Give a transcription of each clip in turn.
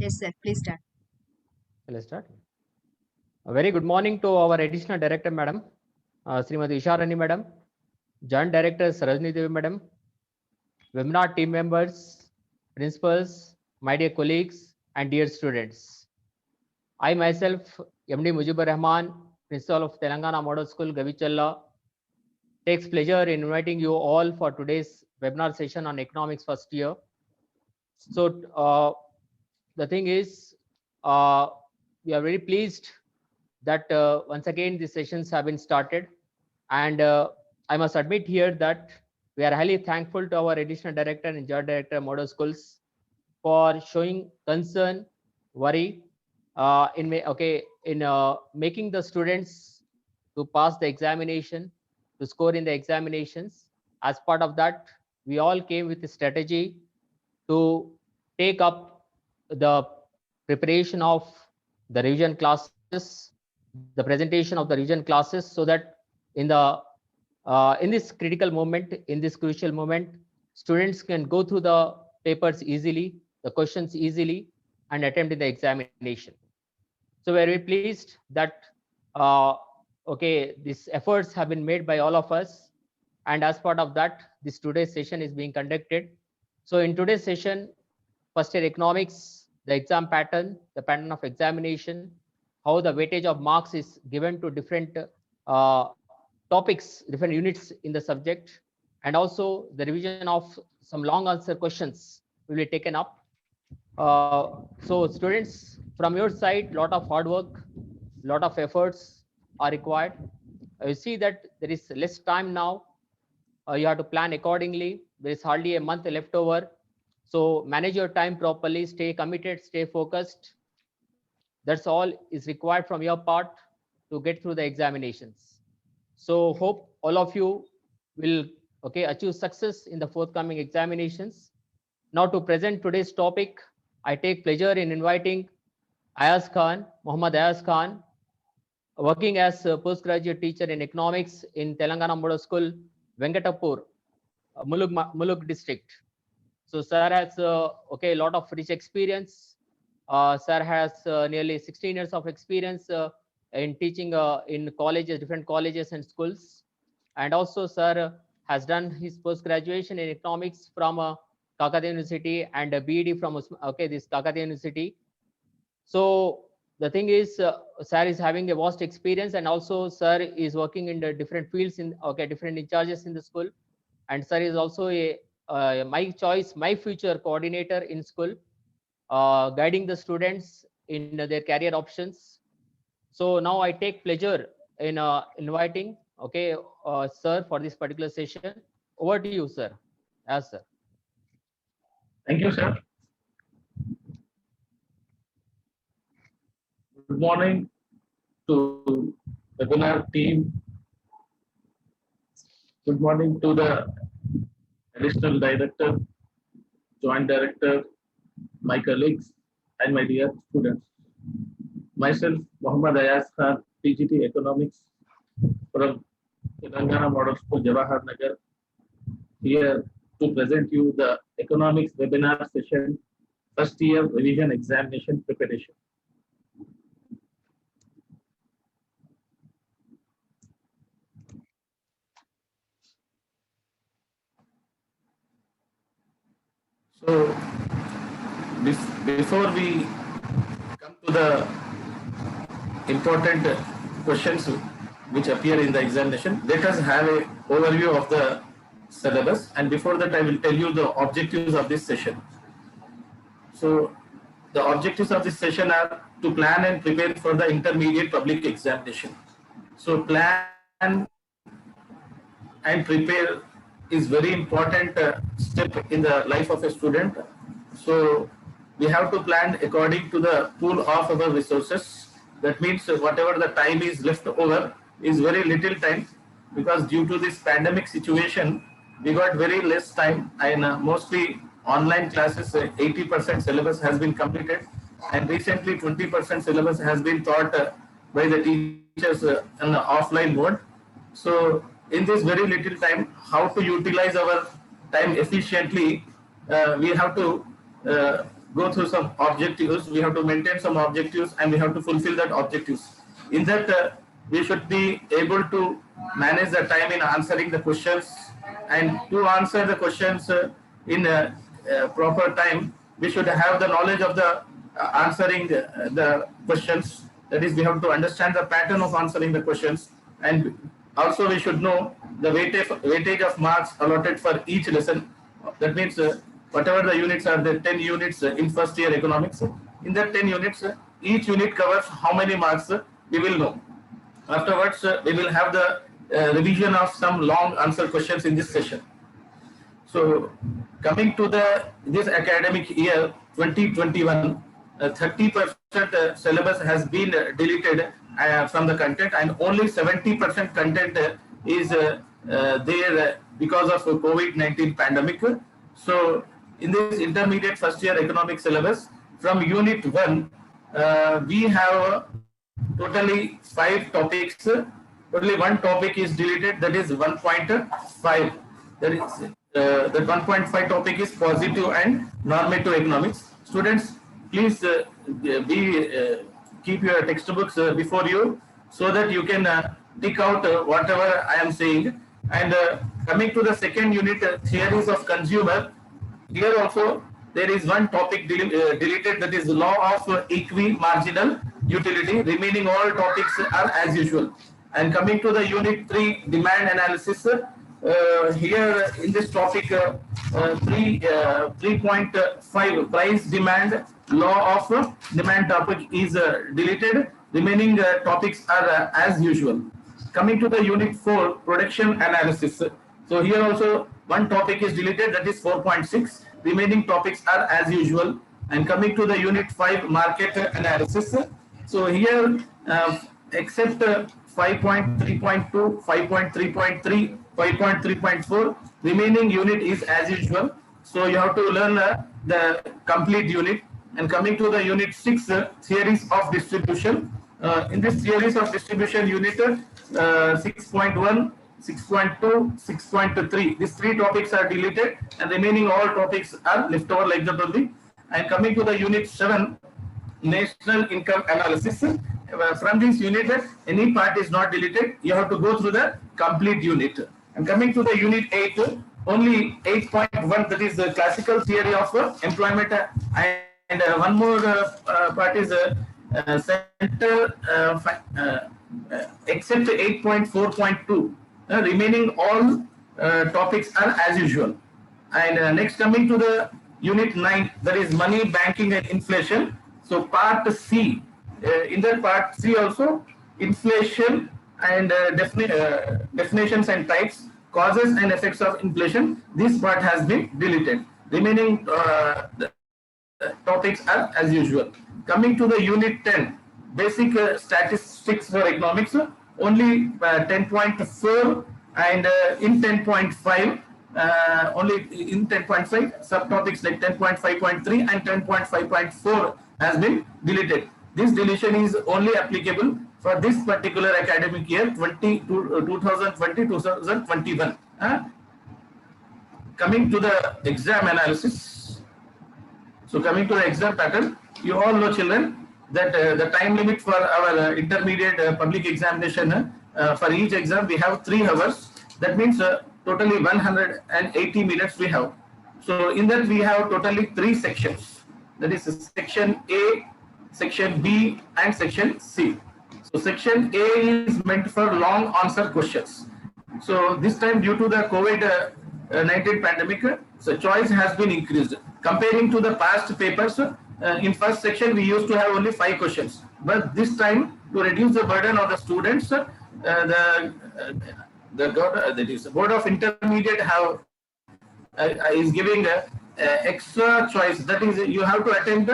Yes, sir. Please start. Let's start. A very good morning to our Additional Director, Madam, Srimati Isharani, Madam, Joint Director Sarojini Devi, Madam, webinar team members, principals, my dear colleagues, and dear students. I myself, MD Mujibur Rahman, Principal of Telangana Model School, Gavichalla, takes pleasure in inviting you all for today's webinar session on economics first year. So the thing is, we are very pleased that once again the sessions have been started, and I must admit here that we are highly thankful to our Additional Director and Joint Director Model Schools for showing concern, worry in making the students to pass the examination, to score in the examinations. As part of that, we all came with a strategy to take up the preparation of the revision classes, the presentation of the revision classes, so that in this critical moment, in this crucial moment, students can go through the papers easily, the questions easily, and attempt in the examination. So we're very pleased that these efforts have been made by all of us, and as part of that, this today's session is being conducted. So in today's session, first year economics, the exam pattern, the pattern of examination, how the weightage of marks is given to different topics, different units in the subject, and also the revision of some long answer questions will be taken up. So students, from your side, lot of hard work, lot of efforts are required. You see that there is less time now. You have to plan accordingly. There is hardly a month left over. So manage your time properly, stay committed, stay focused. That's all is required from your part to get through the examinations. So hope all of you will achieve success in the forthcoming examinations. Now to present today's topic, I take pleasure in inviting AYAZ Khan, Mohammed AYAZ Khan, working as a postgraduate teacher in economics in Telangana Model School, Venkatapur, Mulug district. So sir has a lot of rich experience. Sir has nearly 16 years of experience in teaching in colleges, different colleges and schools. And also sir has done his post-graduation in economics from Kakatiya University and a BEd from this Kakatiya University. So the thing is, sir is having a vast experience, and also sir is working in the different fields in different in charges in the school. And sir is also a my choice, my future coordinator in school, guiding the students in their career options. So now I take pleasure in inviting sir for this particular session. Over to you, sir. Yes, sir. Thank you, sir. Good morning to the webinar team. Good morning to the Additional Director, Joint Director, my colleagues, and my dear students. Myself, Mohammed AYAZ Khan, PGT Economics from Telangana Model School, Jawahar Nagar, here to present you the economics webinar session, first year revision examination preparation. So, before we come to the important questions which appear in the examination, let us have an overview of the syllabus, and before that I will tell you the objectives of this session. So the objectives of this session are to plan and prepare for the intermediate public examination. So plan and prepare is very important step in the life of a student. So we have to plan according to the pool of our resources. That means whatever the time is left over is very little time, because due to this pandemic situation, we got very less time, and mostly online classes, 80% syllabus has been completed, and recently 20% syllabus has been taught by the teachers in the offline mode. So in this very little time, how to utilize our time efficiently, we have to go through some objectives. We have to maintain some objectives and we have to fulfill that objectives. In that, we should be able to manage the time in answering the questions, and to answer the questions in a proper time, we should have the knowledge of the answering the questions. That is, we have to understand the pattern of answering the questions, and also we should know the weightage of marks allotted for each lesson. That means whatever the units are, the 10 units in first year economics. In that 10 units, each unit covers how many marks we will know. Afterwards, we will have the revision of some long answer questions in this session. So, coming to this academic year 2021, 30% syllabus has been deleted from the content, and only 70% content is there because of COVID-19 pandemic. So, in this intermediate first year economic syllabus, from unit 1, we have totally 5 topics. Only one topic is deleted, that is 1.5. That is that 1.5 topic is positive and normative economics. Students, please keep your textbooks before you, so that you can pick out whatever I am saying. And coming to the second unit, theories of consumer, here also there is one topic deleted, that is law of equi-marginal utility. Remaining all topics are as usual. And coming to the unit 3, demand analysis, here in this topic 3.5, price demand, law of demand topic is deleted. Remaining topics are as usual. Coming to the unit 4, production analysis. So here also one topic is deleted, that is 4.6. Remaining topics are as usual. And coming to the unit 5, market analysis. So here except 5.3.2, 5.3.3, 5.3.4, remaining unit is as usual. So you have to learn the complete unit. And coming to the unit 6, theories of distribution. In this theories of distribution unit, 6.1, 6.2, 6.3, these 3 topics are deleted, and remaining all topics are left over like that only. And coming to the unit 7, national income analysis. From this unit, any part is not deleted. You have to go through the complete unit. And coming to the unit 8, only 8.1, that is the classical theory of employment, and one more part is center, except 8.4.2. Remaining all topics are as usual. And next, coming to the unit 9, that is money, banking and inflation. So part C, in that part C also, inflation and definitions and types, causes and effects of inflation, this part has been deleted. Remaining topics are as usual. Coming to the unit 10, basic statistics for economics, only 10.4, and in 10.5, only in 10.5, subtopics like 10.5.3 and 10.5.4 has been deleted. This deletion is only applicable for this particular academic year 2020-2021. Coming to the exam analysis. So coming to the exam pattern, you all know, children, that the time limit for our intermediate public examination, for each exam we have 3 hours. That means totally 180 minutes we have. So in that we have totally 3 sections. That is section A, section B and section C. So section A is meant for long answer questions. So this time, due to the COVID-19 pandemic, so choice has been increased. Comparing to the past papers, in first section we used to have only 5 questions. But this time, to reduce the burden of the students, the Board of Intermediate is giving extra choice. That is, you have to attempt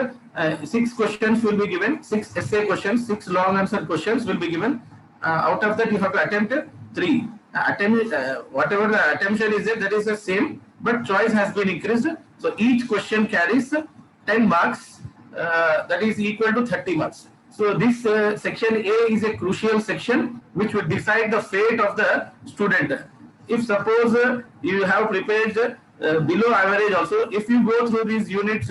6 questions will be given, 6 essay questions, 6 long answer questions will be given. Out of that, you have to attempt 3. Whatever the attention is there, that is the same, but choice has been increased. So each question carries 10 marks, that is equal to 30 marks. So this section A is a crucial section which would decide the fate of the student. If suppose you have prepared below average also, if you go through these units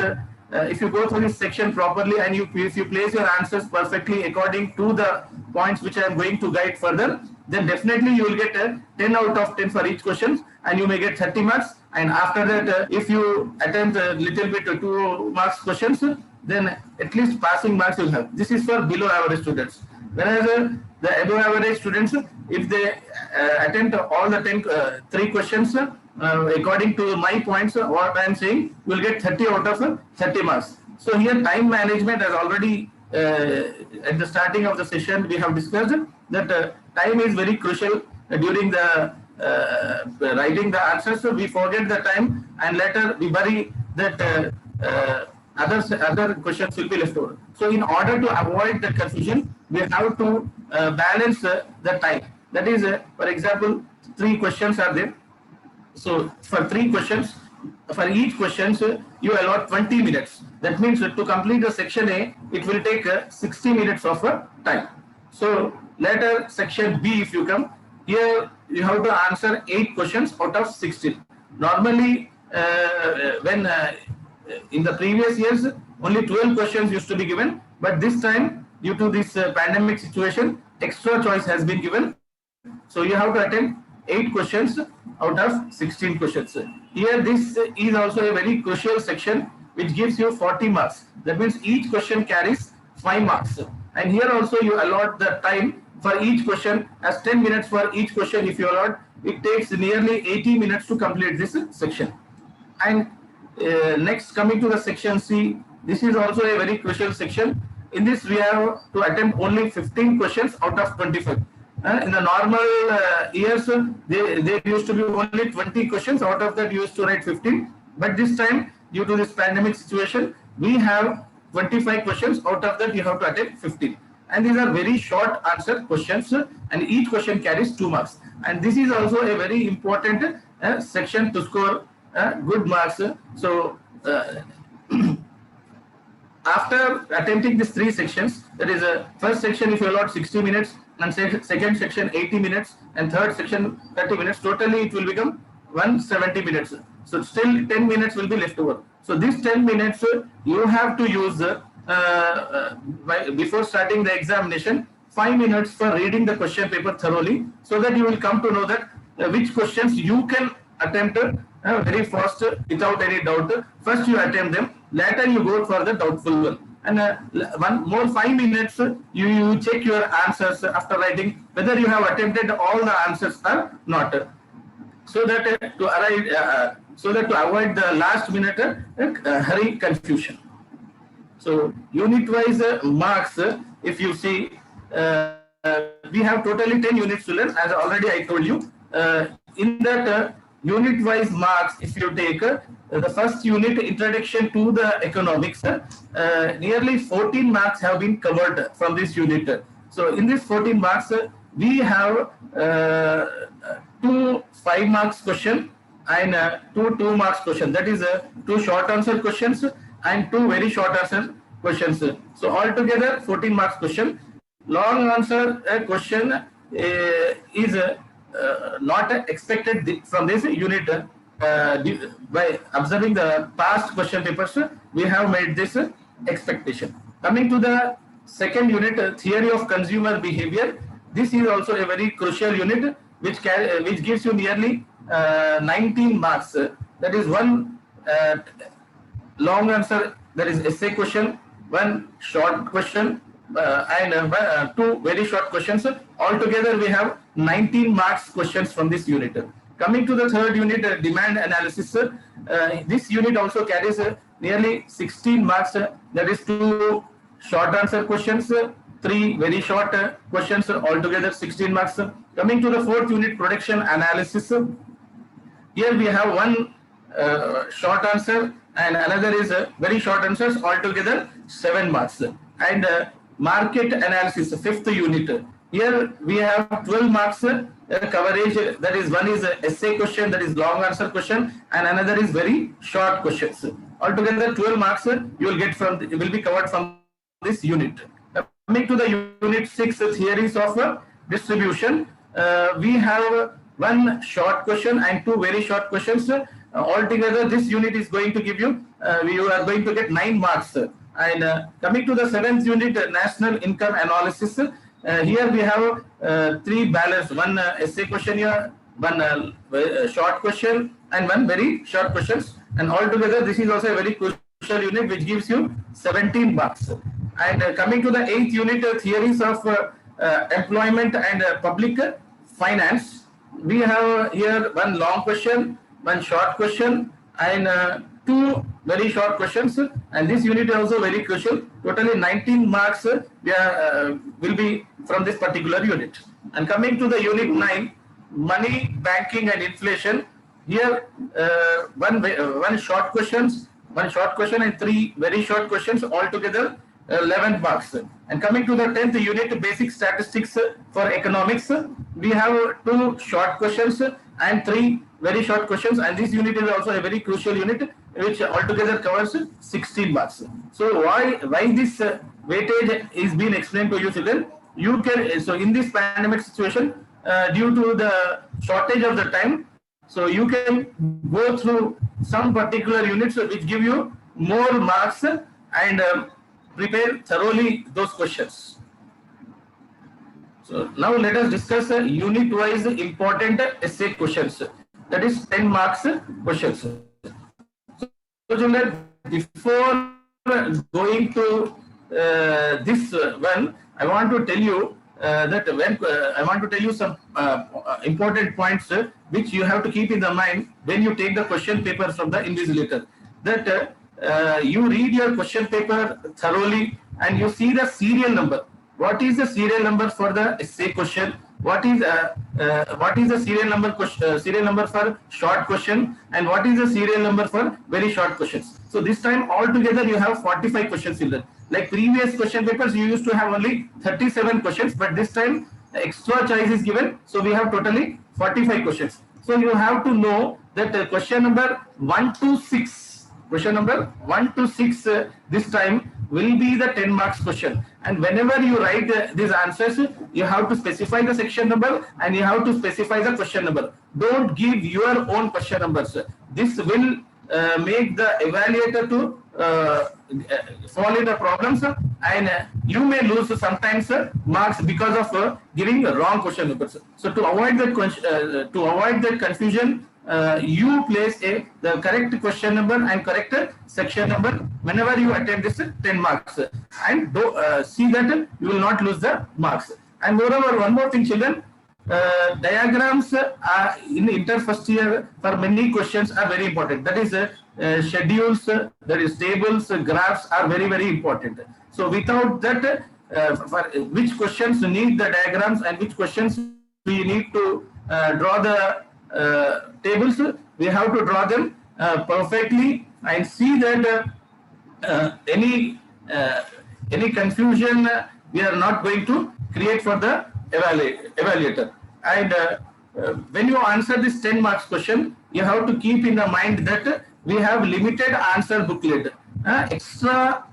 if you go through this section properly and if you place your answers perfectly according to the points which I am going to guide further, then definitely you will get a 10 out of 10 for each question and you may get 30 marks. And after that, if you attempt a little bit 2 marks questions, then at least passing marks you will have. This is for below average students. Whereas the above average students, if they attempt all the 3 questions, according to my points, what I am saying, you will get 30 out of 30 marks. So here time management has already, at the starting of the session, we have discussed that time is very crucial during the writing the answers. So we forget the time and later we bury that other questions will be left over. So in order to avoid that confusion, we have to balance the time. That is, for example, 3 questions are there. So for 3 questions, for each questions, you allot 20 minutes. That means to complete the section A, it will take 60 minutes of time. So later section B, if you come, here you have to answer 8 questions out of 16. Normally, when in the previous years, only 12 questions used to be given, but this time, due to this pandemic situation, extra choice has been given. So you have to attempt 8 questions out of 16 questions. Here, this is also a very crucial section which gives you 40 marks. That means each question carries 5 marks. And here also you allot the time for each question as 10 minutes for each question. If you allot, it takes nearly 80 minutes to complete this section. And next, coming to the section C, this is also a very crucial section. In this, we have to attempt only 15 questions out of 25. In the normal years, there used to be only 20 questions. Out of that, you used to write 15. But this time, due to this pandemic situation, we have 25 questions. Out of that, you have to attempt 15. And these are very short answer questions, and each question carries 2 marks. And this is also a very important section to score good marks. So after attempting these 3 sections, that is first section if you allot 60 minutes, and second section 80 minutes, and third section 30 minutes, totally it will become 170 minutes. So still 10 minutes will be left over. So this 10 minutes you have to use before starting the examination, 5 minutes for reading the question paper thoroughly, so that you will come to know that which questions you can attempt very fast without any doubt. First you attempt them, later you go for the doubtful one. And one more 5 minutes, you check your answers after writing whether you have attempted all the answers or not, so that to avoid the last minute hurry confusion. So unit wise marks, if you see, we have totally 10 units to learn, as already I told you. In that unit wise marks, if you take the first unit, introduction to the economics, nearly 14 marks have been covered from this unit. So in this 14 marks, we have 2 5 marks question and 2 marks question. That is 2 short answer questions and 2 very short answer questions. So altogether 14 marks question. Long answer question is not expected from this unit. By observing the past question papers, we have made this expectation. Coming to the second unit, theory of consumer behavior. This is also a very crucial unit which gives you nearly 19 marks. That is 1 long answer, that is essay question, 1 short question, and 2 very short questions. Altogether, we have 19 marks questions from this unit. Coming to the third unit, demand analysis. This unit also carries nearly 16 marks. That is 2 short answer questions, 3 very short questions, altogether 16 marks. Coming to the fourth unit, production analysis. Here we have 1 short answer and another is very short answers, altogether 7 marks. And market analysis, 5th unit. Here we have 12 marks coverage. That is, 1 is essay question, that is long answer question, and another is very short questions. Altogether 12 marks you will get from, will be covered from this unit. Coming to the unit 6, theories of distribution. We have 1 short question and 2 very short questions. altogether this unit is going to give you, you are going to get 9 marks. And coming to the 7th unit, national income analysis, here we have 3 balance, one essay question here, one short question and one very short questions, and altogether this is also a very crucial unit which gives you 17 marks. And coming to the 8th unit, theories of employment and public finance, we have here one long question, one short question, and 2 very short questions, and this unit is also very crucial. Totally 19 marks will be from this particular unit. And coming to the unit 9, money, banking and inflation, here one short question and 3 very short questions, altogether 11 marks. And coming to the 10th unit, basic statistics for economics, we have 2 short questions and 3 very short questions, and this unit is also a very crucial unit which altogether covers 16 marks. So why this weightage is being explained to you children. You can, so in this pandemic situation, due to the shortage of the time, so you can go through some particular units which give you more marks and prepare thoroughly those questions. So now let us discuss unit wise important essay questions, that is 10 marks questions. So children, before going to this one, I want to tell you that I want to tell you some important points which you have to keep in the mind when you take the question paper from the invigilator. That you read your question paper thoroughly and you see the serial number. What is the serial number for the essay question? What is the serial number for short question, and what is the serial number for very short questions? So this time altogether you have 45 questions in there. Like previous question papers, you used to have only 37 questions, but this time extra choice is given, so we have totally 45 questions. So you have to know that question number 1 to 6. Question number 1 to 6 this time will be the 10 marks question, and whenever you write these answers, you have to specify the section number and you have to specify the question number. Don't give your own question numbers. This will make the evaluator to fall into problems, and you may lose sometimes marks because of giving wrong question numbers. So to avoid that confusion, you place the correct question number and correct section number whenever you attempt this 10 marks, and see that you will not lose the marks. And moreover, one more thing children, diagrams in inter first year for many questions are very important. That is schedules, that is tables, graphs are very, very important. So without that, for which questions need the diagrams and which questions we need to draw the tables, we have to draw them perfectly and see that any confusion we are not going to create for the evaluator. And when you answer this 10 marks question, you have to keep in the mind that we have limited answer booklet. Extra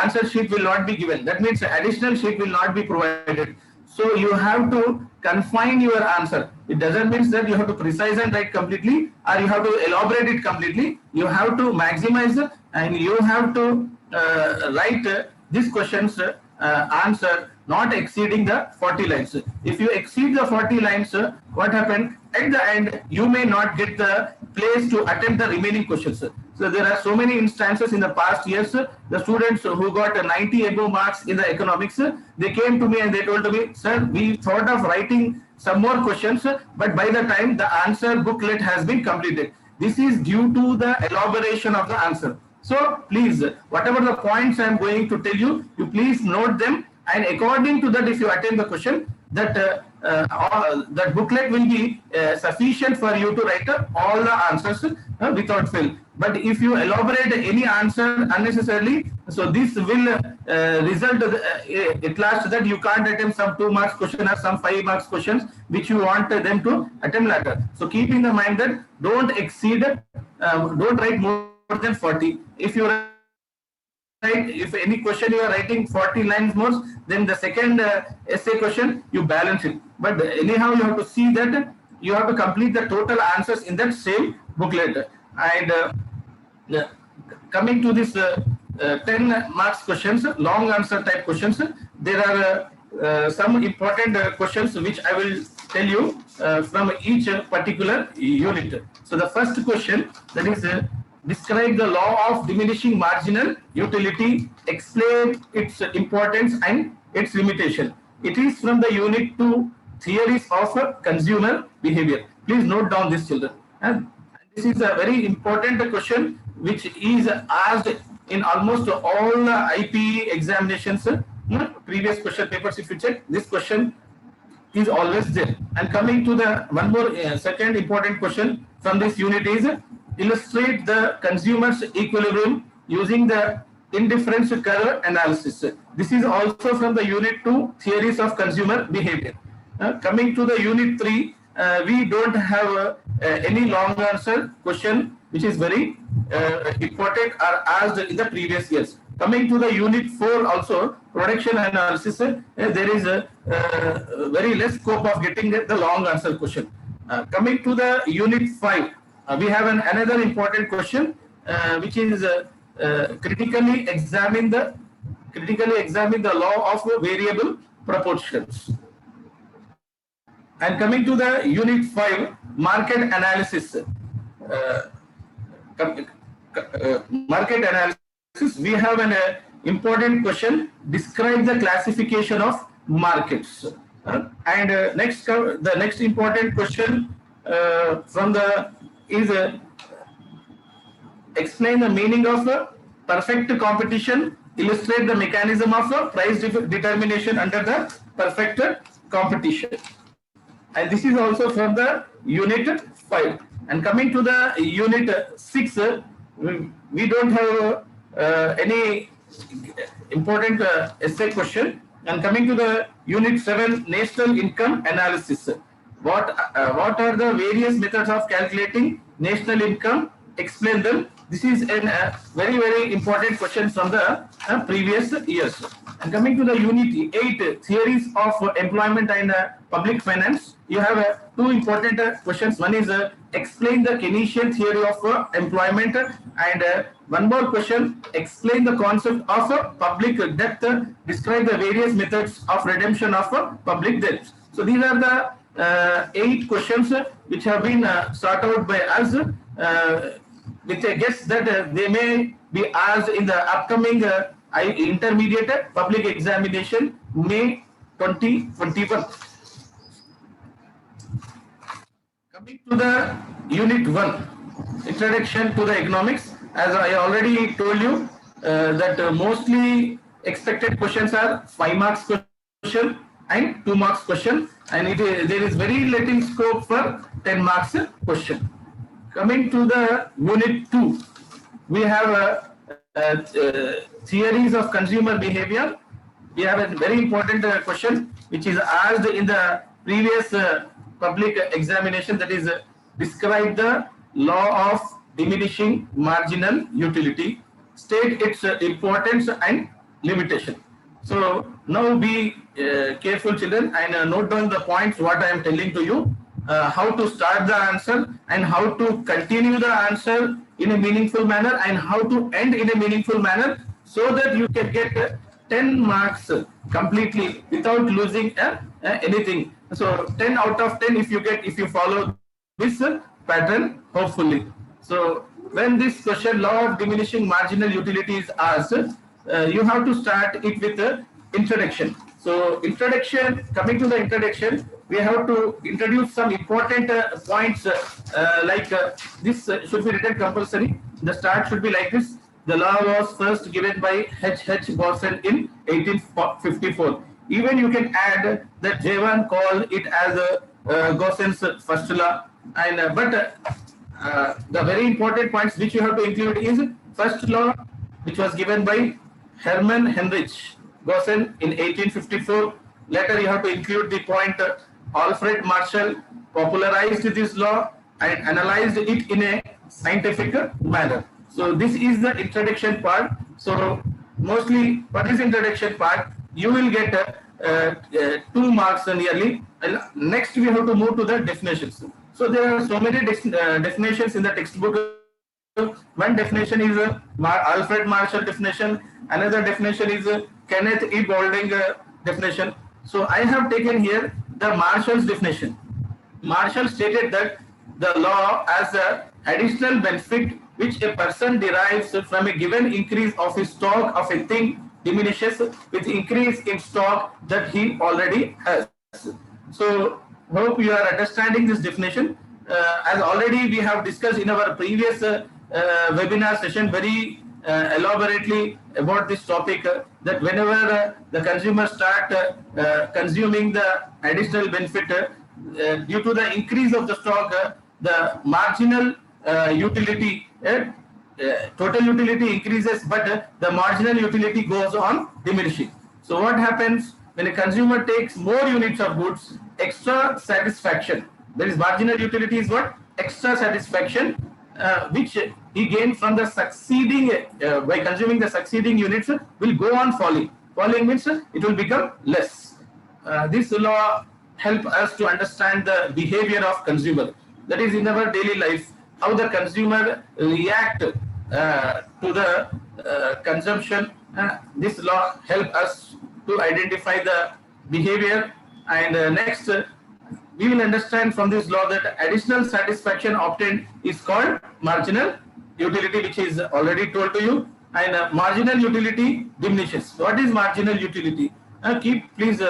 answer sheet will not be given. That means additional sheet will not be provided. So you have to confine your answer. It doesn't mean that you have to precise and write completely, or you have to elaborate it completely. You have to maximize and you have to write these questions answer not exceeding the 40 lines. If you exceed the 40 lines, what happened? At the end, you may not get the place to attempt the remaining questions. So there are so many instances in the past years, the students who got 90 above marks in the economics, they came to me and they told me, sir, we thought of writing some more questions, but by the time the answer booklet has been completed. This is due to the elaboration of the answer. So please, whatever the points I am going to tell you, you please note them, and according to that, if you attempt the question, that that booklet will be sufficient for you to write all the answers without fail. But if you elaborate any answer unnecessarily, so this will result at last that you can't attempt some 2 marks question or some 5 marks questions which you want them to attempt later. So keep in the mind that don't exceed, don't write more than 40. If you write, if any question you are writing 40 lines more, then the second essay question you balance it. But anyhow, you have to see that you have to complete the total answers in that same booklet. And coming to this 10 marks questions, long answer type questions, there are some important questions which I will tell you from each particular unit. So the first question, that is describe the law of diminishing marginal utility, explain its importance and its limitation. It is from the unit 2, theories of consumer behavior. Please note down this, children. And this is a very important question which is asked in almost all IP examinations. Previous question papers, if you check, this question is always there. And coming to the one more second important question from this unit is illustrate the consumer's equilibrium using the indifference curve analysis. This is also from the unit 2, theories of consumer behavior. Coming to the unit 3, we don't have any long answer question which is very important or asked in the previous years. Coming to the unit 4 also, production analysis, there is a very less scope of getting the long answer question. Coming to the unit 5, we have another important question which is critically examine the law of variable proportions. And coming to the unit 5, market analysis. Market analysis, we have an important question, describe the classification of markets. And the next important question from the is explain the meaning of perfect competition, illustrate the mechanism of price determination under the perfect competition. And this is also from the unit 5. And coming to the unit 6, we don't have any important essay question. And coming to the unit 7, national income analysis. What are the various methods of calculating national income? Explain them. This is a very, very important question from the previous years. And coming to the unit 8, theories of employment and public finance, you have two important questions. One is explain the Keynesian theory of employment, and one more question, explain the concept of public debt, describe the various methods of redemption of public debt. So these are the 8 questions which have been sought out by us with a guess that they may be asked in the upcoming intermediate public examination, May 2021. Coming to the unit 1, introduction to the economics. As I already told you that mostly expected questions are 5 marks question and 2 marks question, and there is very little scope for 10 marks question. Coming to the unit 2, we have theories of consumer behavior. We have a very important question which is asked in the previous public examination, that is describe the law of diminishing marginal utility, state its importance and limitation. So now be careful, children, and note down the points what I am telling to you, how to start the answer and how to continue the answer in a meaningful manner and how to end in a meaningful manner, so that you can get 10 marks completely without losing anything. So 10 out of 10 if you follow this pattern, hopefully. So when this question, law of diminishing marginal utility, is asked, you have to start it with the introduction. So introduction, coming to the introduction, we have to introduce some important points like this should be written compulsory. The start should be like this. The law was first given by H.H. Gosson in 1854. Even you can add that J1 called it as Gosson's first law. And but the very important points which you have to include is first law, which was given by Hermann Heinrich Gosson in 1854. Later you have to include the point Alfred Marshall popularized this law and analyzed it in a scientific manner. So this is the introduction part. So mostly for this introduction part, you will get 2 marks nearly. And next we have to move to the definitions. So there are so many definitions in the textbook one definition is Alfred Marshall definition, another definition is Kenneth E. Boulding definition. So I have taken here the Marshall's definition. Marshall stated that the law as an additional benefit which a person derives from a given increase of his stock of a thing diminishes with increase in stock that he already has. So hope you are understanding this definition. As already we have discussed in our previous webinar session very elaborately about this topic, that whenever the consumer start consuming the additional benefit due to the increase of the stock, the marginal utility, total utility increases, but the marginal utility goes on diminishing. So what happens when a consumer takes more units of goods? Extra satisfaction. There is marginal utility is what? Extra satisfaction which he gained from the succeeding by consuming the succeeding units will go on falling. Falling means it will become less. This law help us to understand the behavior of consumer. That is in our daily life, how the consumer react to the consumption. This law help us to identify the behavior. And next, we will understand from this law that additional satisfaction obtained is called marginal utility, which is already told to you. And marginal utility diminishes. What is marginal utility? Please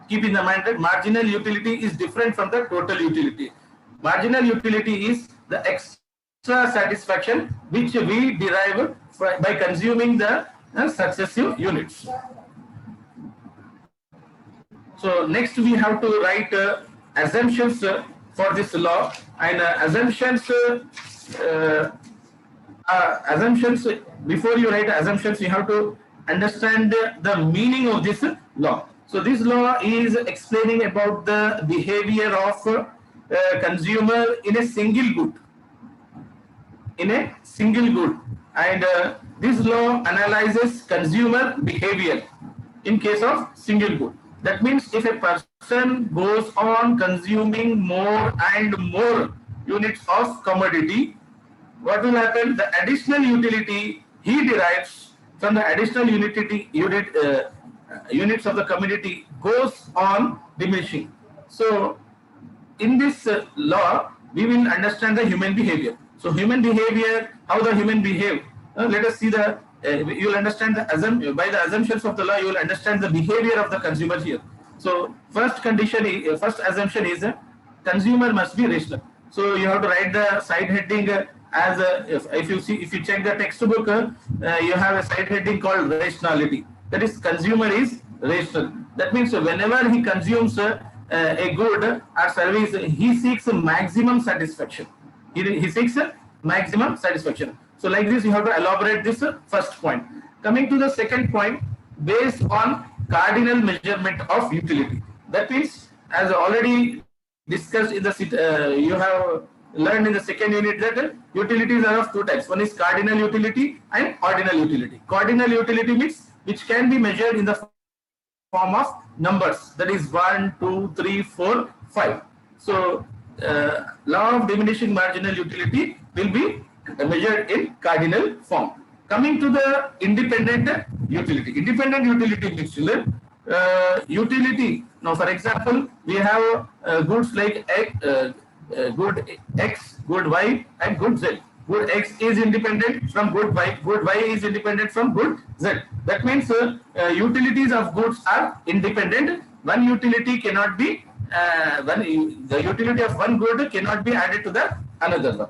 keep in the mind that marginal utility is different from the total utility. Marginal utility is the extra satisfaction which we derive by consuming the successive units. So next we have to write assumptions for this law, and assumptions, before you write assumptions, you have to understand the meaning of this law. So this law is explaining about the behavior of consumer in a single good. And this law analyzes consumer behavior in case of single good. That means if a person goes on consuming more and more units of commodity, what will happen? The additional utility he derives from the additional units of the commodity goes on diminishing. So in this law, we will understand the human behavior. So human behavior, how the human behave. Let us see the, you will understand the by the assumptions of the law, you will understand the behavior of the consumer here. So first condition, first assumption is consumer must be rational. So you have to write the side heading as if you check the textbook, you have a side heading called rationality. That is, consumer is rational. That means whenever he consumes a good or service, he seeks maximum satisfaction. He seeks maximum satisfaction. So like this, you have to elaborate this first point. Coming to the second point, based on cardinal measurement of utility. That means, as already discussed in the you have learned in the second unit that utilities are of two types. One is cardinal utility and ordinal utility. Cardinal utility means which can be measured in the form of numbers. That is 1, 2, 3, 4, 5. So law of diminishing marginal utility will be measured in cardinal form. Coming to the independent utility. Independent utility means utility. Now, for example, we have goods like good X, good Y, and good Z. Good X is independent from good Y. Good Y is independent from good Z. That means utilities of goods are independent. One utility cannot be the utility of one good cannot be added to the another one.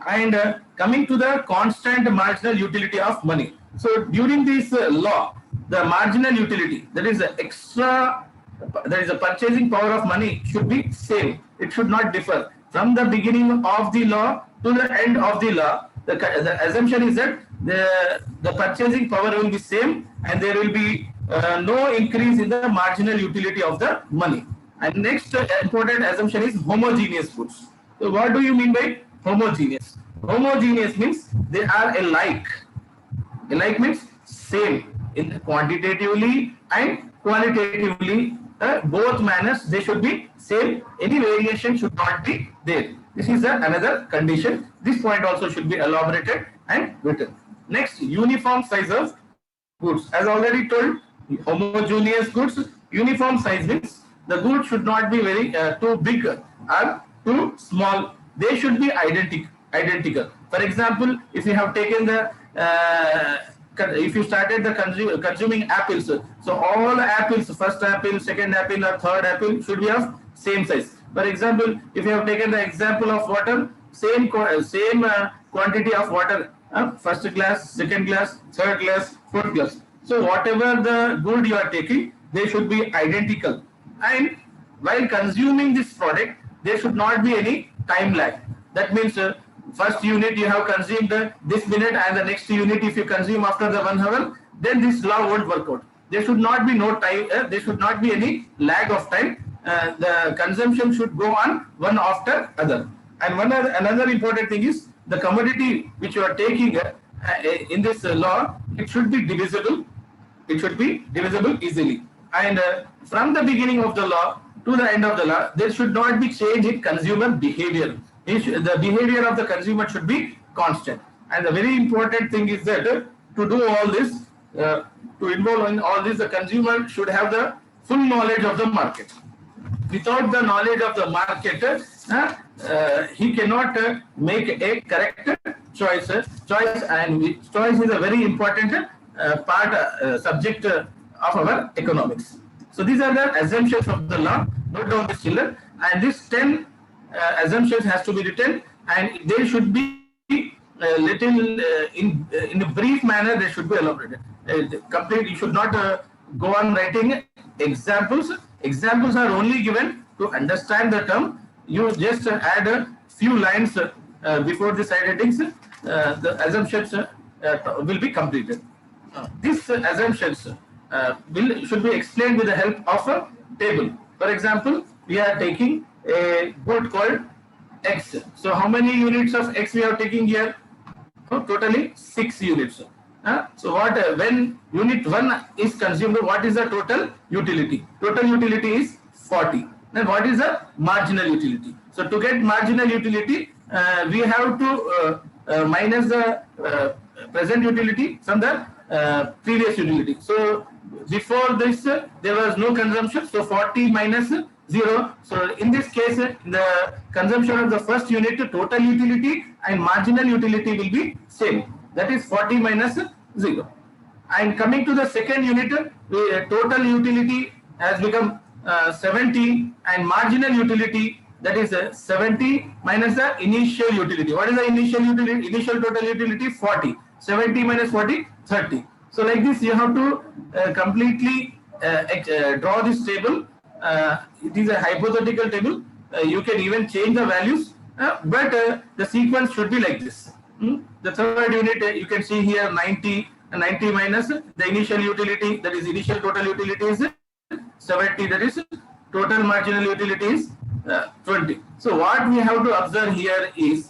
And coming to the constant marginal utility of money. So during this law, the marginal utility, that is the extra, that is the purchasing power of money, should be same. It should not differ. From the beginning of the law to the end of the law, the assumption is that the purchasing power will be same, and there will be no increase in the marginal utility of the money. And next important assumption is homogeneous goods. So what do you mean by homogeneous? Homogeneous means they are alike. Alike means same in quantitatively and qualitatively. Both manners, they should be same. Any variation should not be there. This is another condition. This point also should be elaborated and written. Next, uniform size of goods. As already told, homogeneous goods, uniform size means the goods should not be very too big or too small. They should be identical. For example, if you have taken the if you started the consuming apples, so all apples, first apple, second apple or third apple should be of same size. For example, if you have taken the example of water, same quantity of water, first glass, second glass, third glass, fourth glass. So whatever the good you are taking, they should be identical. And while consuming this product, there should not be any time lag. That means first unit you have consumed this minute, and the next unit if you consume after the 1 hour, then this law won't work out. There should not be no time. There should not be any lag of time. The consumption should go on one after other. And another important thing is the commodity which you are taking in this law, it should be divisible. It should be divisible easily. And from the beginning of the law to the end of the law, there should not be change in consumer behavior. The behavior of the consumer should be constant. And the very important thing is that to do all this, to involve in all this, the consumer should have the full knowledge of the market. Without the knowledge of the market, he cannot make a correct choice. And choice is a very important subject of our economics. So these are the assumptions of the law. Note down this, children. And this 10 assumptions has to be written, and they should be little in a brief manner. They should be elaborated. Complete. You should not go on writing examples. Examples are only given to understand the term. You just add a few lines before the side headings. The assumptions will be completed. These assumptions should be explained with the help of a table. For example, we are taking a good called X. So how many units of X we are taking here? Totally 6 units. So when unit 1 is consumed, what is the total utility? Total utility is 40. Then what is the marginal utility? So to get marginal utility, we have to minus the present utility from the previous utility. So before this, there was no consumption. So 40 minus 0. So in this case, the consumption of the first unit, total utility and marginal utility will be same. That is 40 minus 0. And coming to the second unit, the total utility has become 70, and marginal utility, that is 70 minus the initial utility. What is the initial utility? Initial total utility 40. 70 minus 40, 30. So like this, you have to completely draw this table. It is a hypothetical table. You can even change the values, but the sequence should be like this. The third unit, you can see here 90, and 90 minus the initial utility, that is initial total utility is 70, that is total marginal utility is 20. So what we have to observe here is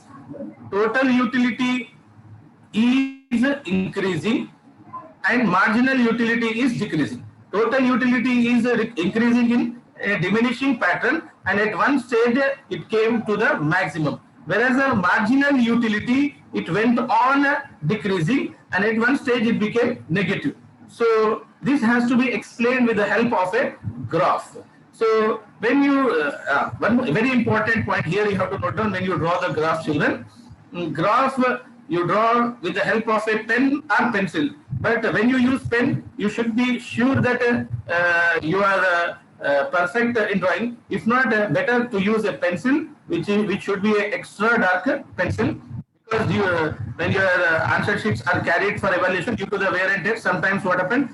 total utility is increasing and marginal utility is decreasing. Total utility is increasing in a diminishing pattern, and at one stage it came to the maximum, whereas the marginal utility, it went on decreasing, and at one stage it became negative. So this has to be explained with the help of a graph. So when you one very important point here you have to note down when you draw the graph, children. Graph you draw with the help of a pen or pencil, but when you use pen, you should be sure that you are perfect in drawing. If not, better to use a pencil, which should be an extra dark pencil, because when your answer sheets are carried for evaluation, due to the wear and tear, sometimes what happens,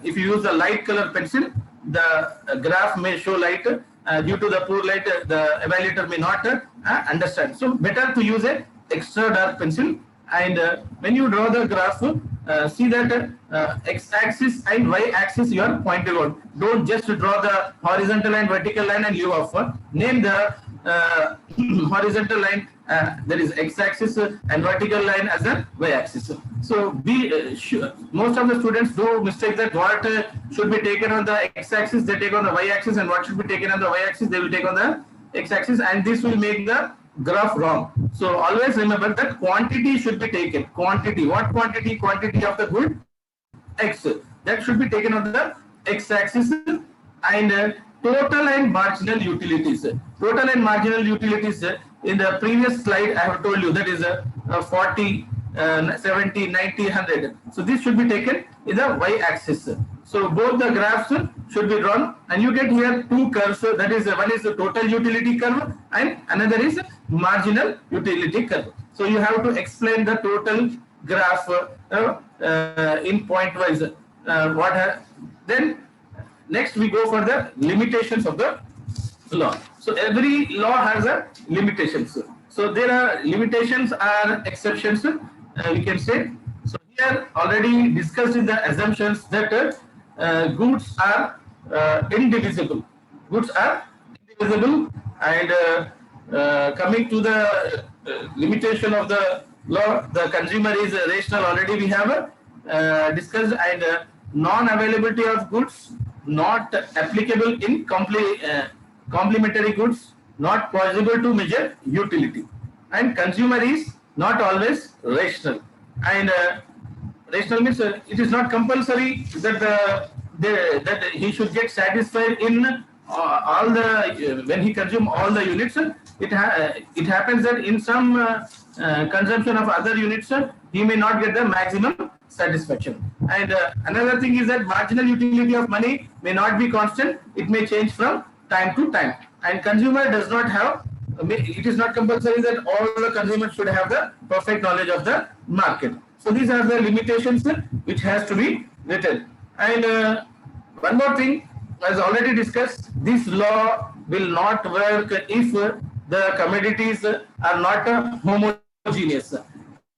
if you use the light color pencil, the graph may show light. Due to the poor light, the evaluator may not understand. So better to use a extra dark pencil. And when you draw the graph, see that x-axis and y-axis you are pointing out. Don't just draw the horizontal and vertical line and leave off. Name the horizontal line, there is x-axis, and vertical line as a y-axis. So be sure. Most of the students do mistake that what should be taken on the x-axis, they take on the y-axis, and what should be taken on the y-axis, they will take on the x-axis, and this will make the graph wrong. So always remember that quantity should be taken. Quantity. What quantity? Quantity of the good X. That should be taken on the X-axis, and total and marginal utilities. Total and marginal utilities in the previous slide I have told you that is 40, 70, 90, 100. So this should be taken in the Y-axis. So both the graphs should be drawn, and you get here two curves. That is, one is the total utility curve and another is marginal utility curve. So you have to explain the total graph in point wise. Then next we go for the limitations of the law. So every law has a limitations. So there are limitations or exceptions, we can say. So here already discussed in the assumptions that goods are indivisible. Goods are indivisible, and coming to the limitation of the law, the consumer is rational. Already we have discussed, and non-availability of goods not applicable in complementary goods, not possible to measure utility, and consumer is not always rational. And rational means it is not compulsory that that he should get satisfied in all the when he consume all the units. It happens that in some consumption of other units he may not get the maximum satisfaction. And another thing is that marginal utility of money may not be constant. It may change from time to time, and consumer does not have, it is not compulsory that all the consumers should have the perfect knowledge of the market. So these are the limitations which has to be written. And one more thing, as already discussed, this law will not work if the commodities are not homogeneous.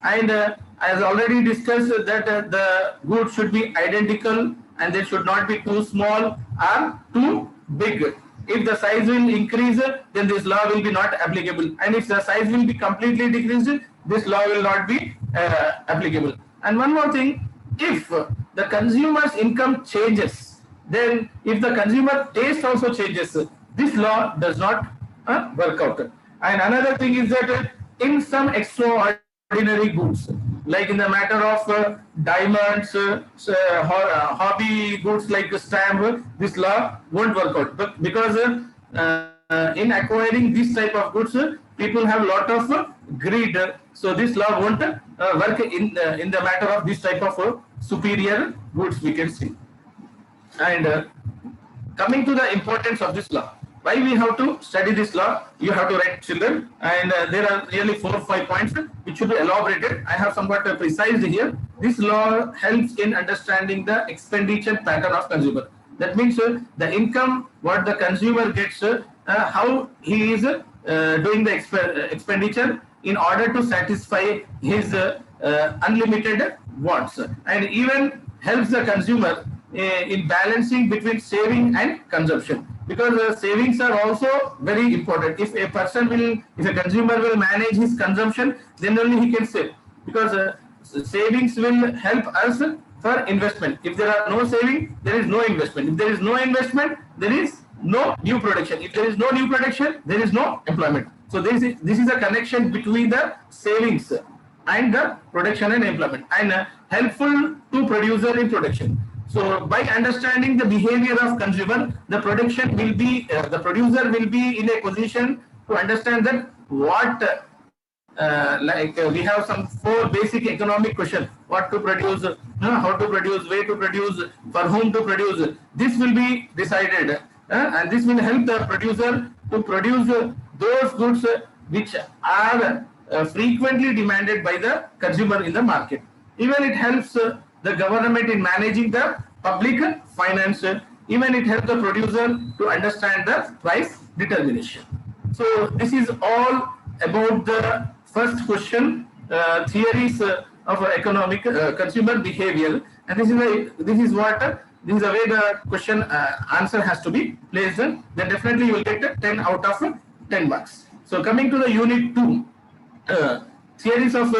And as already discussed that the goods should be identical and they should not be too small or too big. If the size will increase, then this law will be not applicable. And if the size will be completely decreased, this law will not be applicable. And one more thing, if the consumer's income changes, then if the consumer taste also changes, this law does not work out. And another thing is that in some extraordinary goods, like in the matter of diamonds, hobby goods like stamp, this law won't work out. But because in acquiring this type of goods, people have a lot of greed. So this law won't work in the matter of this type of superior goods, we can see. And coming to the importance of this law, why we have to study this law, you have to write, children, and there are really 4 or 5 points which should be elaborated. I have somewhat precised here. This law helps in understanding the expenditure pattern of consumer. That means the income what the consumer gets, how he is doing the expenditure in order to satisfy his unlimited wants, and even helps the consumer in balancing between saving and consumption, because savings are also very important. If a consumer will manage his consumption, then only he can save, because savings will help us for investment. If there are no saving, there is no investment. If there is no investment, there is no new production. If there is no new production, there is no employment. So this is a connection between the savings and the production and employment, and helpful to producer in production. So by understanding the behavior of consumer, the producer will be in a position to understand that what we have some 4 basic economic questions: what to produce, how to produce, where to produce, for whom to produce. This will be decided, and this will help the producer to produce those goods which are frequently demanded by the consumer in the market. Even it helps the government in managing the public finance. Even it helps the producer to understand the price determination. So this is all about the first question, theories of economic consumer behavior, and this is the way the question answer has to be placed. Then definitely you will get 10 out of 10 marks. So coming to the unit 2, theories of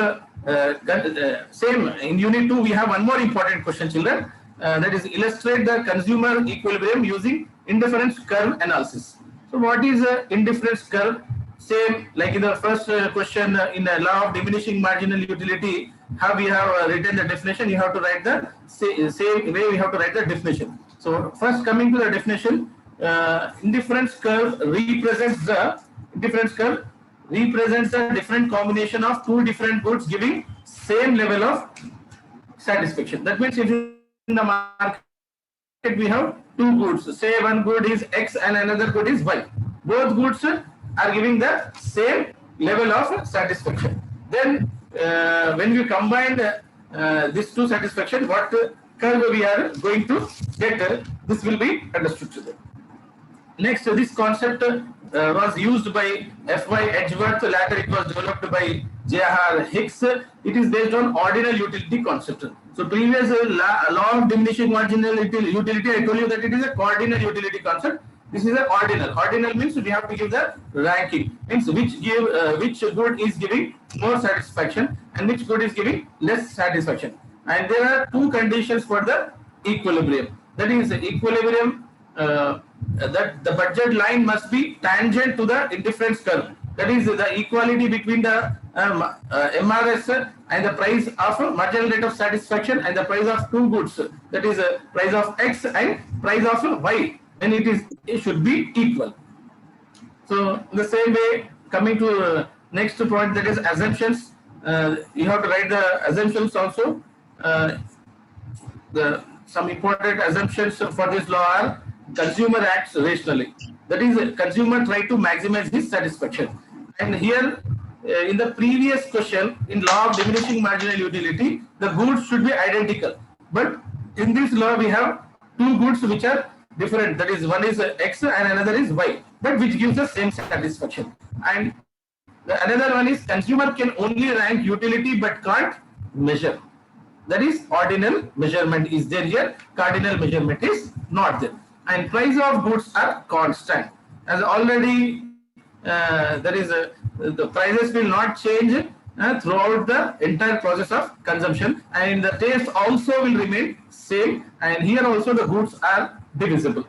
same in unit 2 we have one more important question, children, that is illustrate the consumer equilibrium using indifference curve analysis. So what is indifference curve? same like in the first question in the law of diminishing marginal utility, how we have written the definition, you have to write the same way we have to write the definition. So first coming to the definition, indifference curve represents the different combination of two different goods giving same level of satisfaction. That means if in the market we have two goods, say one good is X and another good is Y. Both goods are giving the same level of satisfaction. Then when we combine these two satisfaction, what curve we are going to get, this will be understood today. Next, this concept was used by F.Y. Edgeworth, later it was developed by J.R. Hicks. It is based on ordinal utility concept. So previous law of diminishing marginal utility, I told you that it is a cardinal utility concept. This is a ordinal. Ordinal means we have to give the ranking. Means which good is giving more satisfaction and which good is giving less satisfaction. And there are two conditions for the equilibrium. That is equilibrium. That the budget line must be tangent to the indifference curve. That is the equality between the MRS and the price of marginal rate of satisfaction and the price of two goods. That is price of X and price of Y. And it should be equal. So the same way, coming to next point, that is assumptions. You have to write the assumptions also. Some important assumptions for this law are: consumer acts rationally. That is, consumer try to maximize his satisfaction. And here, in the previous question, in law of diminishing marginal utility, the goods should be identical. But in this law, we have two goods which are different. That is, one is X and another is Y, but which gives the same satisfaction. And another one is consumer can only rank utility but can't measure. That is, ordinal measurement is there here, cardinal measurement is not there. And price of goods are constant. As already the prices will not change throughout the entire process of consumption, and the taste also will remain same. And here also the goods are divisible.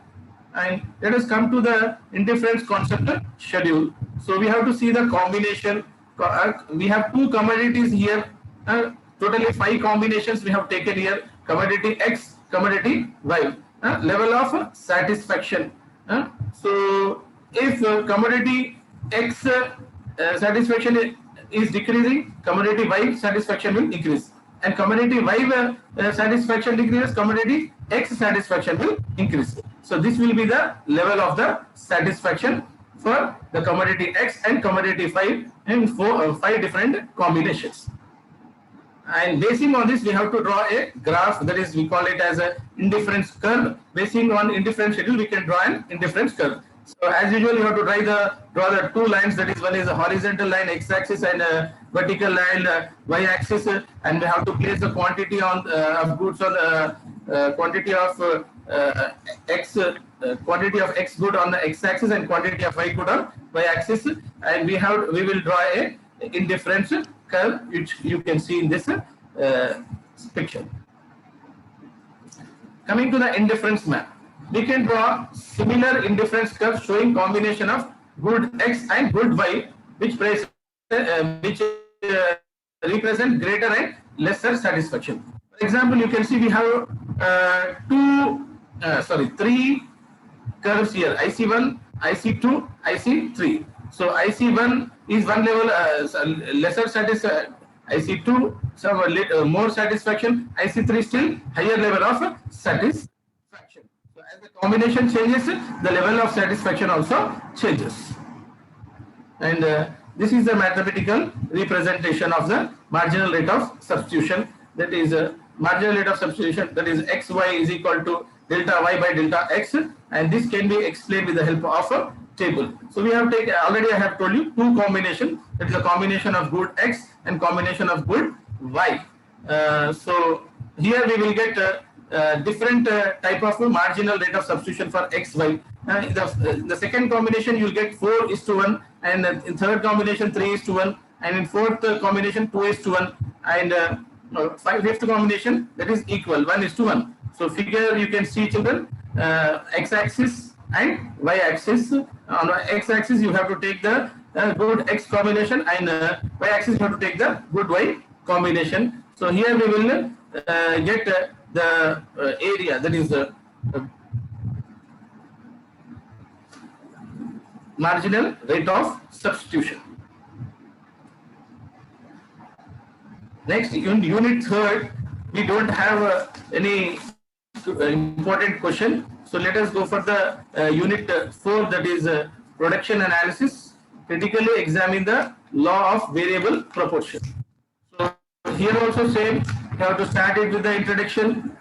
And let us come to the indifference concept schedule. So we have to see the combination. We have two commodities here. Totally 5 combinations we have taken here: commodity X, commodity Y. Level of satisfaction. So if commodity X satisfaction is decreasing, commodity Y satisfaction will increase, and commodity Y satisfaction decreases, commodity X satisfaction will increase. So this will be the level of the satisfaction for the commodity X and commodity Y in 5 different combinations. And basing on this, we have to draw a graph. That is, we call it as a indifference curve. Basing on indifference schedule, we can draw an indifference curve. So as usual, you have to draw the two lines. That is, one is a horizontal line x-axis and a vertical line y-axis, and we have to place the quantity on of goods on quantity of x good on the x-axis and quantity of y good on y-axis, and we will draw a indifference curve, which you can see in this picture. Coming to the indifference map, we can draw similar indifference curve showing combination of good X and good Y, which represent greater and lesser satisfaction. For example, you can see we have 3 curves here: IC1, IC2, IC3. So IC1 is one level lesser satisfaction, IC2 some more satisfaction, IC3 still higher level of satisfaction. So as the combination changes, the level of satisfaction also changes. And this is the mathematical representation of the marginal rate of substitution. That is marginal rate of substitution, that is xy is equal to delta y by delta x, and this can be explained with the help of a table. So we have taken, already I have told you, 2 combination. That is a combination of good X and combination of good Y. So here we will get different type of marginal rate of substitution for X, Y. The second combination you will get 4:1, and in third combination 3:1, and in fourth combination 2:1, and fifth combination, that is equal 1:1. So figure you can see, children, x-axis and y-axis. On x-axis you have to take the good X combination, and y-axis you have to take the good Y combination. So here we will get the area, that is marginal rate of substitution. Next, unit third, we don't have any important question. So let us go for the unit 4, that is production analysis. Critically examine the law of variable proportion. So here also same, you have to start it with the introduction.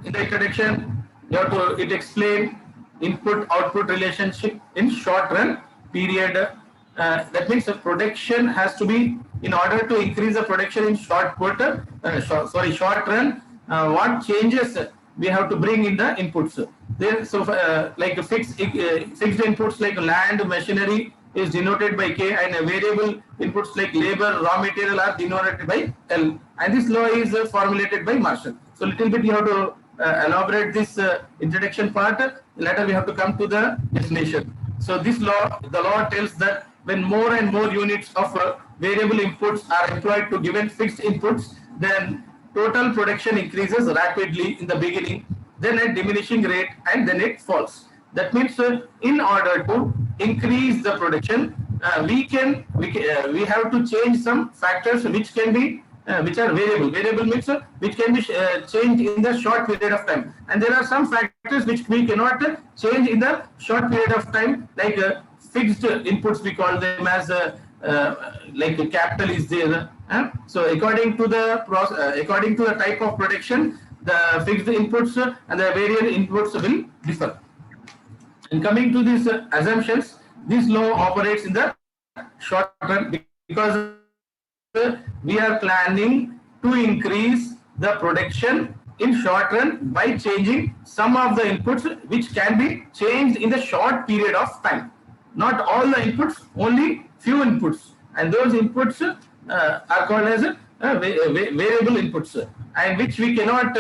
In the introduction, you have to explain input-output relationship in short-run period. That means the production has to be, in order to increase the production in short run, what changes we have to bring in the inputs. Then, so like fixed inputs like land, machinery is denoted by K, and variable inputs like labor, raw material are denoted by L. And this law is formulated by Marshall. So little bit you have to elaborate this introduction part. Later we have to come to the definition. So this law, the law tells that when more and more units of variable inputs are employed to given fixed inputs, then total production increases rapidly in the beginning, then at diminishing rate, and then it falls. That means in order to increase the production, we have to change some factors which can be which are variable. Variable means which can be changed in the short period of time, and there are some factors which we cannot change in the short period of time, like fixed inputs. We call them as like capital is there. So according to the type of production, the fixed inputs and the variable inputs will differ. And coming to these assumptions, this law operates in the short run because we are planning to increase the production in short run by changing some of the inputs which can be changed in the short period of time. Not all the inputs, only few inputs, and those inputs are called as variable inputs, and which we cannot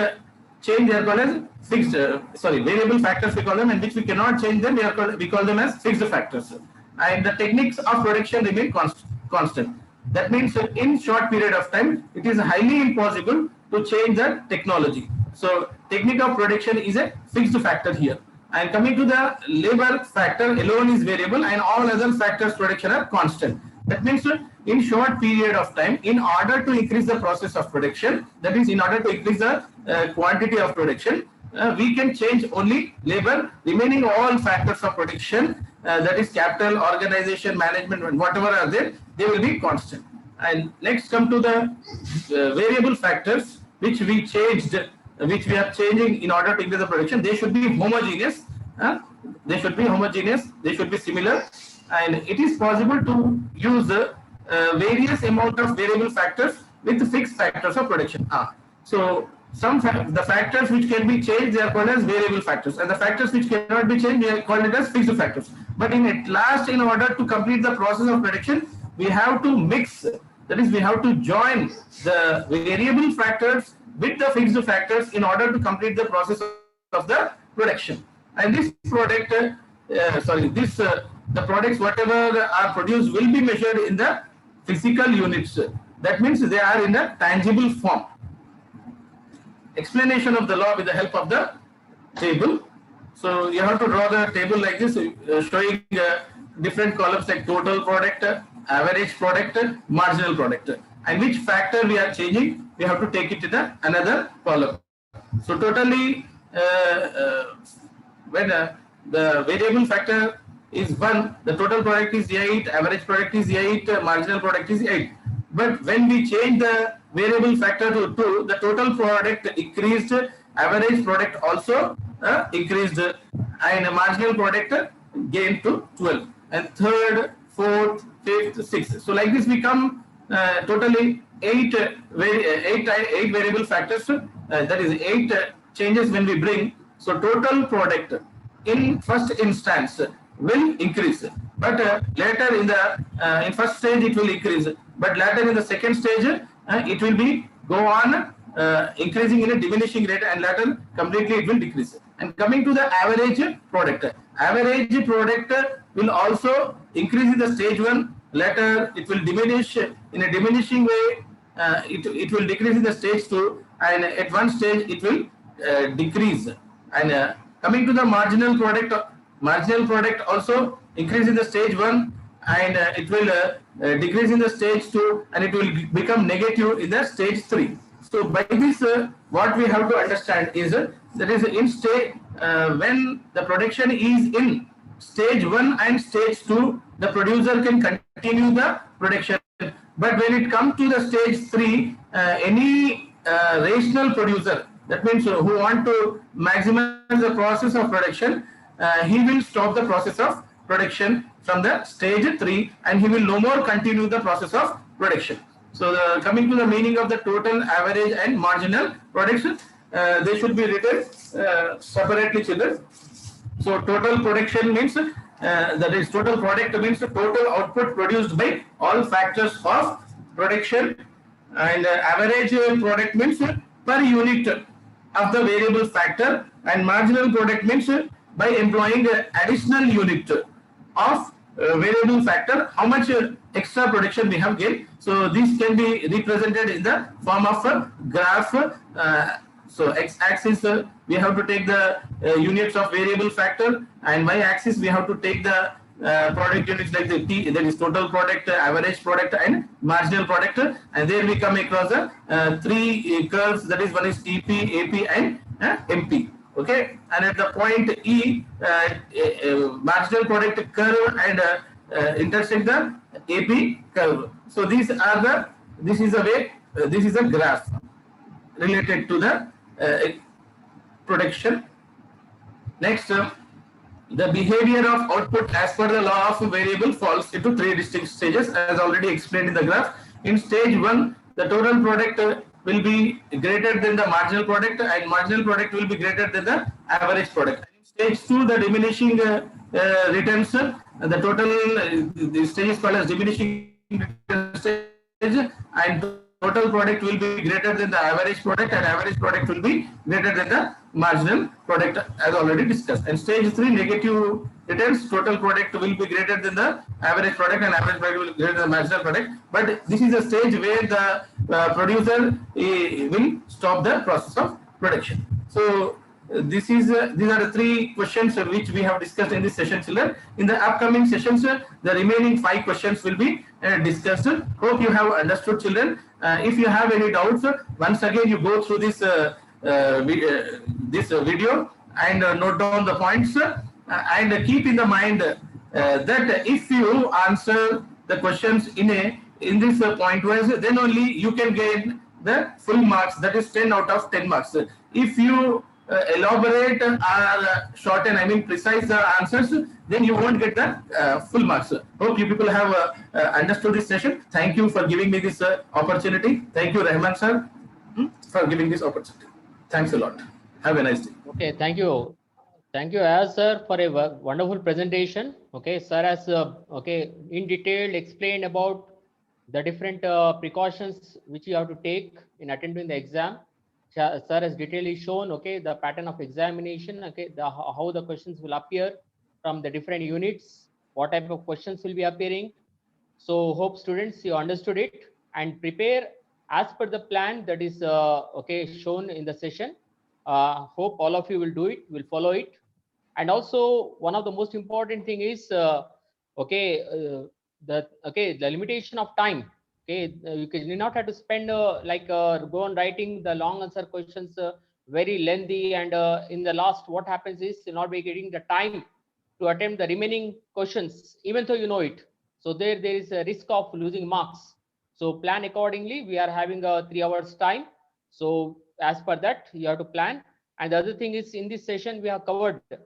change. They are called as fixed, variable factors we call them, and which we cannot change them, we call them as fixed factors. And the techniques of production remain constant. That means in short period of time, it is highly impossible to change the technology. So technique of production is a fixed factor here. And coming to the labor factor, alone is variable, and all other factors production are constant. That means in short period of time, in order to increase the process of production, that is in order to increase the quantity of production, we can change only labor. Remaining all factors of production, that is capital, organization, management, and whatever are there, they will be constant. And next come to the variable factors which we changed, which we are changing in order to increase the production. They should be homogeneous. They should be homogeneous. They should be similar. And it is possible to use various amount of variable factors with fixed factors of production. So the factors which can be changed, they are called as variable factors, and the factors which cannot be changed, we are called it as fixed factors. But at last, in order to complete the process of production, we have to mix, that is, we have to join the variable factors with the fixed factors in order to complete the process of the production. And this product, the products whatever are produced will be measured in the physical units. That means they are in a tangible form. Explanation of the law with the help of the table. So you have to draw the table like this, showing different columns like total product, average product, marginal product, and which factor we are changing, we have to take it in another column. So totally, when the variable factor is 1, the total product is 8, average product is 8, marginal product is 8. But when we change the variable factor to 2, the total product increased, average product also increased, and marginal product gained to 12. And third, fourth, fifth, sixth. So like this we come totally 8 variable factors. That is 8 changes when we bring. So total product in first instance will increase, but later in first stage it will increase, but later in the second stage it will be go on increasing in a diminishing rate, and later completely it will decrease. And coming to the average product will also increase in the stage 1 later it will diminish in a diminishing way. It will decrease in the stage 2, and at one stage it will decrease. And coming to the marginal product also increase in the stage 1, and it will decrease in the stage 2, and it will become negative in the stage 3. So by this, what we have to understand is that is in stage when the production is in stage 1 and stage 2, the producer can continue the production. But when it comes to the stage 3, any rational producer, that means who want to maximize the process of production, he will stop the process of production from the stage 3, and he will no more continue the process of production. So coming to the meaning of the total, average and marginal products, they should be written separately, children. So total production means that is total product means the total output produced by all factors of production, and average product means per unit of the variable factor, and marginal product means by employing additional unit of variable factor, how much extra production we have gained. So this can be represented in the form of a graph. So x-axis we have to take the units of variable factor, and y-axis we have to take the product units like the T, that is total product, average product and marginal product, and there we come across the three curves, that is one is TP, AP and MP. Okay, and at the point E, marginal product curve and intersect the AP curve. So these are the, this is a way, this is a graph related to the production. Next, the behavior of output as per the law of variable falls into three distinct stages, as already explained in the graph. In stage 1, the total product will be greater than the marginal product, and marginal product will be greater than the average product. In stage 2, the diminishing returns, the total the stage is called as diminishing return stage, and total product will be greater than the average product, and average product will be greater than the marginal product, as already discussed. And stage 3, negative returns, total product will be greater than the average product, and average product will be greater than the marginal product. But this is a stage where the producer will stop the process of production. So this is these are the three questions which we have discussed in this session, children. In the upcoming sessions, the remaining 5 questions will be discussed. Hope you have understood, children. If you have any doubts, once again you go through this video and note down the points, and keep in the mind that if you answer the questions in this point wise, then only you can gain the full marks, that is 10 out of 10 marks. If you elaborate or shorten, I mean precise the answers, then you won't get the full marks. Hope you people have understood this session. Thank you for giving me this opportunity. Thank you, Rahman sir, for giving this opportunity. Thanks a lot. Have a nice day. Okay, thank you. Thank you, AYAZ sir, for a wonderful presentation. Okay, sir has in detail explained about the different precautions which you have to take in attending the exam. Sir has detailedly shown the pattern of examination, how the questions will appear from the different units, what type of questions will be appearing. So hope students you understood it and prepare as per the plan that is shown in the session. Hope all of you will do it, will follow it. And also one of the most important thing is the limitation of time. You do not have to spend go on writing the long answer questions very lengthy, and in the last what happens is you're not be getting the time to attempt the remaining questions even though you know it. So there is a risk of losing marks. So plan accordingly. We are having a 3 hours time, so as per that you have to plan. And the other thing is, in this session we have covered 2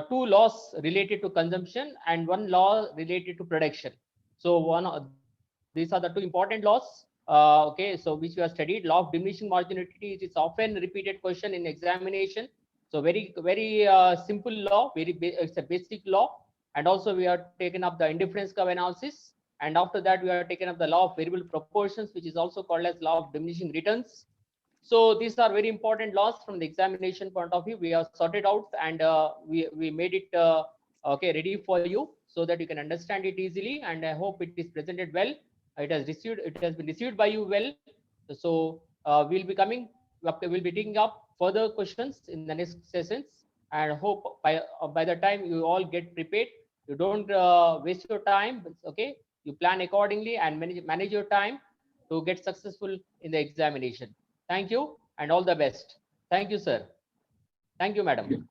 laws related to consumption and 1 law related to production. So these are the 2 important laws, so which we have studied. Law of diminishing marginality is often repeated question in examination. So very simple law, it's a basic law. And also we have taken up the indifference curve analysis, and after that we have taken up the law of variable proportions, which is also called as law of diminishing returns. So these are very important laws from the examination point of view. We have sorted out, and we made it ready for you. so that you can understand it easily. And I hope it is presented well. It has been received by you well. So we'll be taking up further questions in the next sessions, and hope by the time you all get prepared, you don't waste your time. Okay, you plan accordingly and manage your time to get successful in the examination. Thank you and all the best. Thank you, sir. Thank you, madam.